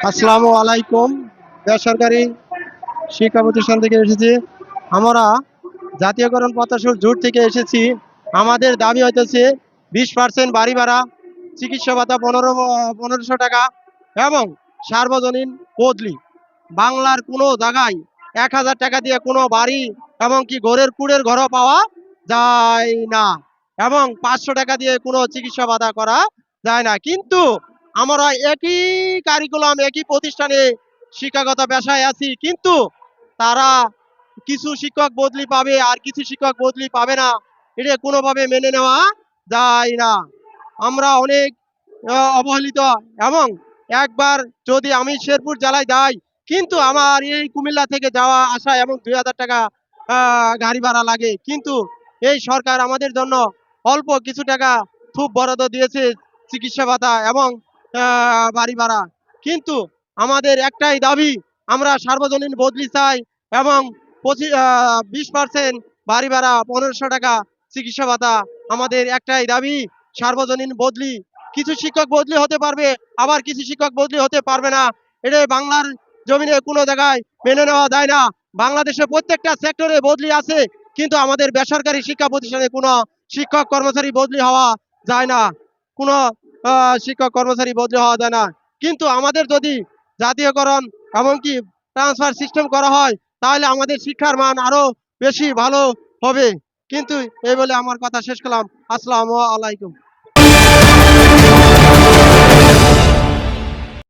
আসসালামু আলাইকুম। বেসরকারি শিক্ষা প্রতিষ্ঠান থেকে এসেছি। আমরা জাতীয়করণ প্রত্যাশী জোট থেকে এসেছি। আমাদের দাবি হইতেছে 20% বাড়ি ভাড়া, চিকিৎসা ভাতা 1500 টাকা এবং সার্বজনীন বদলি। বাংলার কোনো জায়গায় 1000 টাকা দিয়ে কোনো বাড়ি এমনকি ঘরের কুড়ের ঘরও পাওয়া যায় না এবং 500 টাকা দিয়ে কোনো চিকিৎসা ভাতা করা যায় না। কিন্তু আমরা একই কারিকুলাম, একই প্রতিষ্ঠানে শিক্ষাগত পেশায় আছি, কিন্তু তারা কিছু শিক্ষক বদলি পাবে আর কিছু শিক্ষক বদলি পাবে না। এটা কোনোভাবে মেনে নেওয়া যায় না। আমরা অনেক অবহেলিত এবং একবার যদি আমি শেরপুর জেলায় যাই, কিন্তু আমার এই কুমিল্লা থেকে যাওয়া আসা এবং 2000 টাকা গাড়ি ভাড়া লাগে। কিন্তু এই সরকার আমাদের জন্য অল্প কিছু টাকা খুব বরাদ্দ দিয়েছে চিকিৎসা ভাতা এবং বাড়ি ভাড়া। কিন্তু আমাদের একটাই দাবি, আমরা সার্বজনীন বদলি চাই এবং 20% বাড়ি ভাড়া, 1500 টাকা চিকিৎসা ভাতা। আমাদের একটাই দাবি, সার্বজনীন বদলি। কিছু শিক্ষক বদলি হতে পারবে, আবার কিছু শিক্ষক বদলি হতে পারবে না। এটা বাংলার জমিনে কোনো জায়গায় মেনে নেওয়া যায় না। বাংলাদেশে প্রত্যেকটা সেক্টরে বদলি আছে, কিন্তু আমাদের বেসরকারি শিক্ষা প্রতিষ্ঠানে কোনো শিক্ষক কর্মচারী বদলি হওয়া যায় না। কোনো শিক্ষক কর্মচারী বদলি হওয়া যায় না। কিন্তু আমাদের যদি জাতীয়করণ এমনকি ট্রান্সফার সিস্টেম করা হয়, তাহলে আমাদের শিক্ষার মান আরো বেশি ভালো হবে। কিন্তু এই বলে আমার কথা শেষ করলাম। আসসালামু আলাইকুম।